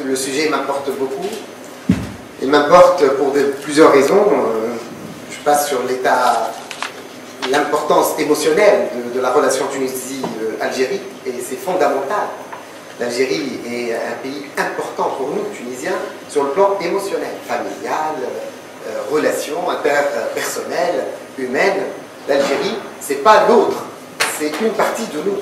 le sujet m'importe beaucoup. Il m'importe pour plusieurs raisons. Je passe sur l'importance émotionnelle de la relation Tunisie-Algérie, et c'est fondamental. L'Algérie est un pays important pour nous, Tunisiens, sur le plan émotionnel, familial, relations interpersonnelles, humaines. L'Algérie, c'est pas l'autre, c'est une partie de nous.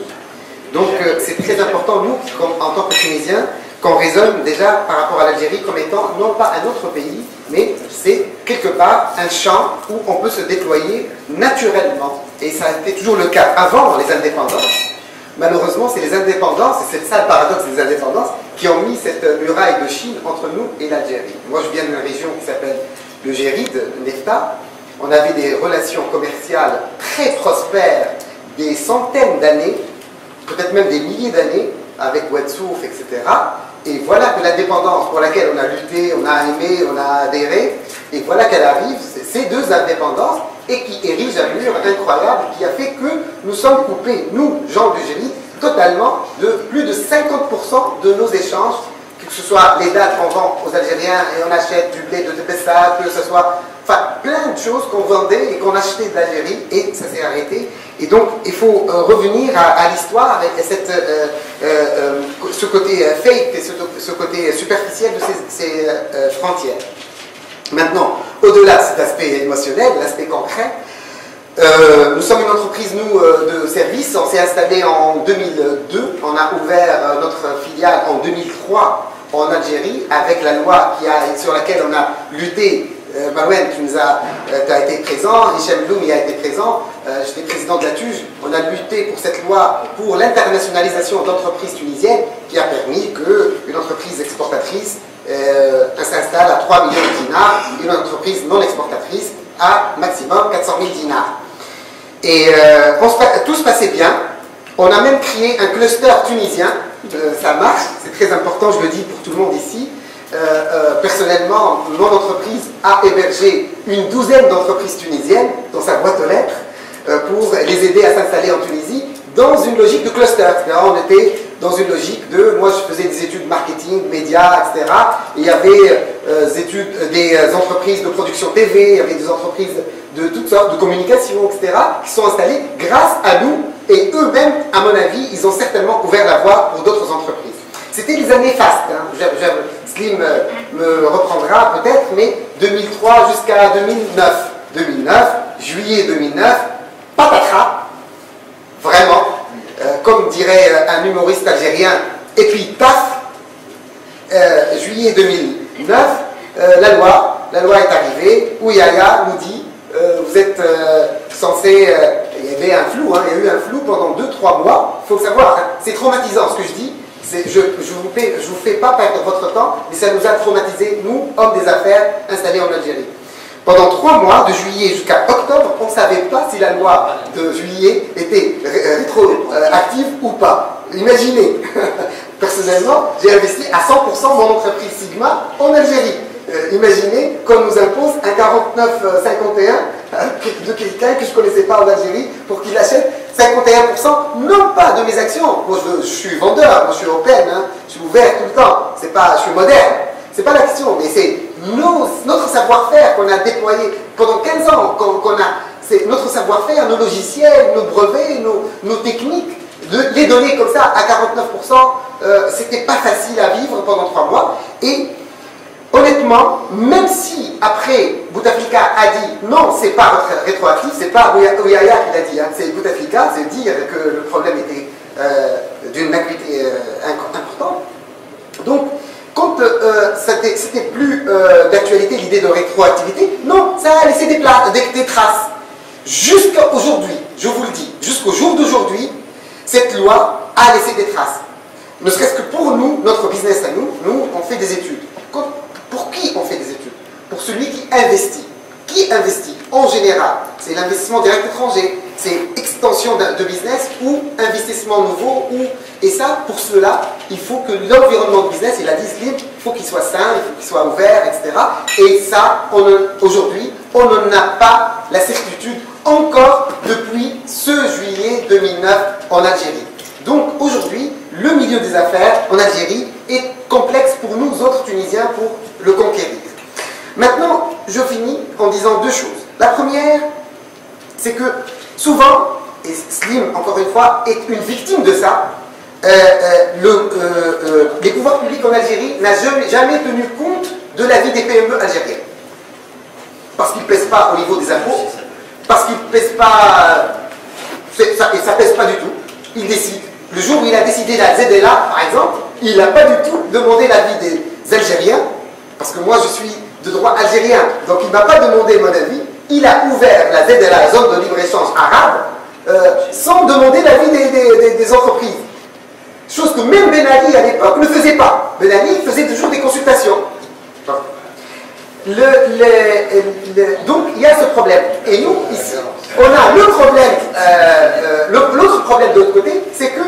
Donc c'est très important, nous, en tant que Tunisiens, qu'on raisonne déjà par rapport à l'Algérie comme étant non pas un autre pays, mais c'est quelque part un champ où on peut se déployer naturellement. Et ça a été toujours le cas avant les indépendances. Malheureusement, c'est les indépendances, et c'est ça le paradoxe des indépendances, qui ont mis cette muraille de Chine entre nous et l'Algérie. Moi, je viens d'une région qui s'appelle le Géride, Nefta. On avait des relations commerciales très prospères, des centaines d'années, peut-être même des milliers d'années, avec Ouadsouf, etc. Et voilà que l'indépendance pour laquelle on a lutté, on a aimé, on a adhéré, et voilà qu'elle arrive, ces deux indépendances, et qui érige un mur incroyable qui a fait que nous sommes coupés, nous, gens du Géride, totalement de plus de 50% de nos échanges, que ce soit les dates qu'on vend aux Algériens et on achète du blé de Tepessa, que ce soit, enfin, plein de choses qu'on vendait et qu'on achetait de l'Algérie, et ça s'est arrêté. Et donc, il faut revenir à l'histoire et ce côté fake et ce côté superficiel de ces frontières. Maintenant, au-delà de cet aspect émotionnel, l'aspect concret, nous sommes une entreprise, nous, de services. On s'est installé en 2002. On a ouvert notre filiale en 2003 en Algérie avec la loi sur laquelle on a lutté. Marouane, tu as été présent, Hicham Loum y a été présent, j'étais président de la TUJ. On a lutté pour cette loi pour l'internationalisation d'entreprises tunisiennes qui a permis qu'une entreprise exportatrice s'installe à 3 millions de dinars, une entreprise non exportatrice à maximum 400 000 dinars. Et tout se passait bien. On a même créé un cluster tunisien, ça marche, c'est très important, je le dis pour tout le monde ici. Personnellement, mon entreprise a hébergé une douzaine d'entreprises tunisiennes dans sa boîte aux lettres pour les aider à s'installer en Tunisie dans une logique de cluster. On était dans une logique moi je faisais des études marketing, médias, etc. Et il y avait des entreprises de production TV, il y avait des entreprises de toutes sortes de communication, etc. qui sont installées grâce à nous, et eux-mêmes, à mon avis, ils ont certainement ouvert la voie pour d'autres entreprises. C'était les années fastes, hein. Slim me reprendra peut-être, mais 2003 jusqu'à 2009, juillet 2009, patatras, vraiment, comme dirait un humoriste algérien, et puis paf, juillet 2009, la loi est arrivée, où Yaya nous dit, vous êtes censé, il y avait un flou, hein, il y a eu un flou pendant 2-3 mois, il faut le savoir, hein, c'est traumatisant ce que je dis. Je vous fais pas perdre votre temps, mais ça nous a traumatisés, nous, hommes des affaires installés en Algérie. Pendant 3 mois, de juillet jusqu'à octobre, on ne savait pas si la loi de juillet était rétroactive ou pas. Imaginez, personnellement, j'ai investi à 100% mon entreprise Sigma en Algérie. Imaginez qu'on nous impose un 49,51 de quelqu'un que je ne connaissais pas en Algérie pour qu'il achète 51%, non pas de mes actions. Moi, je suis vendeur, moi, je suis open, hein, je suis ouvert tout le temps. Je suis moderne. C'est pas la question, mais c'est notre savoir-faire qu'on a déployé pendant 15 ans. C'est notre savoir-faire, nos logiciels, nos brevets, nos techniques. Les donner comme ça à 49%, c'était pas facile à vivre pendant 3 mois. Et honnêtement, même si après Bouteflika a dit non, c'est pas rétroactif, c'est pas Ouyaya qui l'a dit, hein, c'est Bouteflika, c'est dire que le problème était d'une acuité importante. Donc, quand c'était plus d'actualité l'idée de rétroactivité, non, ça a laissé des traces. Jusqu'à aujourd'hui, je vous le dis, jusqu'au jour d'aujourd'hui, cette loi a laissé des traces. Ne serait-ce que pour nous, notre business à nous, on fait des études. Pour qui on fait des études? Pour celui qui investit. Qui investit? En général, c'est l'investissement direct étranger, c'est extension de business ou investissement nouveau. Et ça, pour cela, il faut que l'environnement de business, il a dit Slim, il faut qu'il soit sain, il faut qu'il soit ouvert, etc. Et ça, aujourd'hui, on n'en a pas la certitude encore depuis ce juillet 2009 en Algérie. Donc aujourd'hui, le milieu des affaires en Algérie est complexe pour nous autres Tunisiens pour le conquérir. Maintenant, je finis en disant deux choses. La première, c'est que souvent, et Slim, encore une fois, est une victime de ça, les pouvoirs publics en Algérie n'ont jamais tenu compte de la vie des PME algériennes. Parce qu'ils ne pèsent pas au niveau des impôts, parce qu'ils ne pèsent pas, et ça ne pèse pas du tout. Ils décident. Le jour où il a décidé la ZLA, par exemple, il n'a pas du tout demandé l'avis des Algériens, parce que moi je suis de droit algérien, donc il ne m'a pas demandé mon avis. Il a ouvert la ZLA, la zone de libre-échange arabe, sans demander l'avis des entreprises. Chose que même Ben Ali à l'époque ne faisait pas. Ben Ali faisait toujours des consultations. Donc il y a ce problème. Et nous, ici, on a le problème, l'autre problème de l'autre côté, c'est que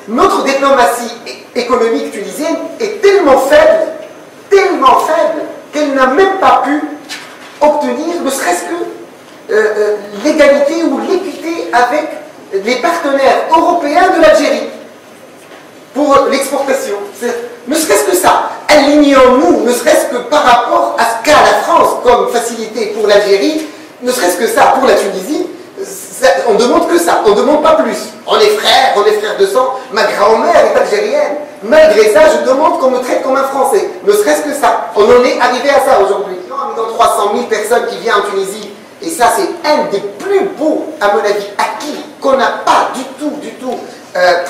notre diplomatie économique tunisienne est tellement faible qu'elle n'a même pas pu obtenir, ne serait-ce que l'égalité ou l'équité avec les partenaires européens de l'Algérie pour l'exportation. Ne serait-ce que ça. Alignons-nous, ne serait-ce que par rapport à ce qu'a la France comme facilité pour l'Algérie, ne serait-ce que ça pour la Tunisie, on ne demande que ça, on ne demande pas plus. On est frères de sang, ma grand-mère est algérienne. Malgré ça, je demande qu'on me traite comme un Français. Ne serait-ce que ça. On en est arrivé à ça aujourd'hui. On est dans 300 000 personnes qui viennent en Tunisie. Et ça, c'est un des plus beaux, à mon avis, acquis qu'on n'a pas du tout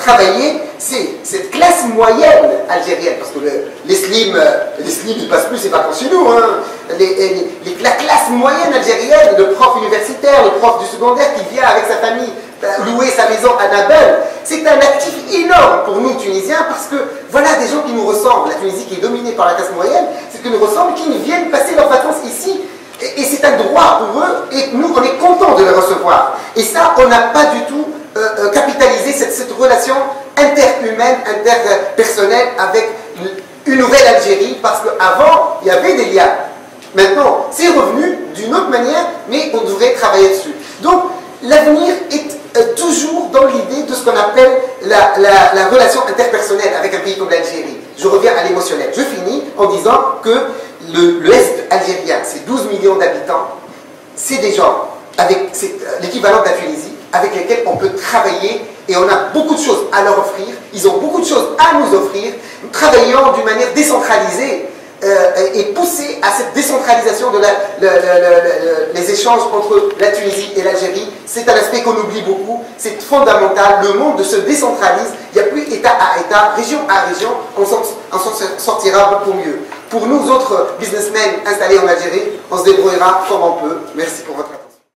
travaillé. C'est cette classe moyenne algérienne. Parce que les slims, ils passent plus ses vacances chez nous. Hein. La classe moyenne algérienne, le prof universitaire, le prof du secondaire qui vient avec sa famille louer sa maison à Nabel, c'est un actif énorme pour nous Tunisiens parce que voilà des gens qui nous ressemblent. La Tunisie qui est dominée par la classe moyenne, c'est qu'ils nous ressemblent, qui viennent passer leurs vacances ici. Et c'est un droit pour eux et nous on est contents de les recevoir. Et ça, on n'a pas du tout capitalisé cette relation interhumaine, interpersonnelle avec une nouvelle Algérie parce qu'avant, il y avait des liens. Maintenant, c'est revenu d'une autre manière, mais on devrait travailler dessus. Donc, l'avenir est toujours dans l'idée de ce qu'on appelle la relation interpersonnelle avec un pays comme l'Algérie. Je reviens à l'émotionnel. Je finis en disant que l'Est algérien, c'est 12 millions d'habitants, c'est des gens avec l'équivalent de la Tunisie, avec lesquels on peut travailler et on a beaucoup de choses à leur offrir. Ils ont beaucoup de choses à nous offrir. Nous travaillons d'une manière décentralisée et pousser à cette décentralisation de les échanges entre la Tunisie et l'Algérie. C'est un aspect qu'on oublie beaucoup, c'est fondamental. Le monde se décentralise, il n'y a plus État à État, région à région, on s'en sortira beaucoup mieux. Pour nous autres businessmen installés en Algérie, on se débrouillera comme on peut. Merci pour votre attention.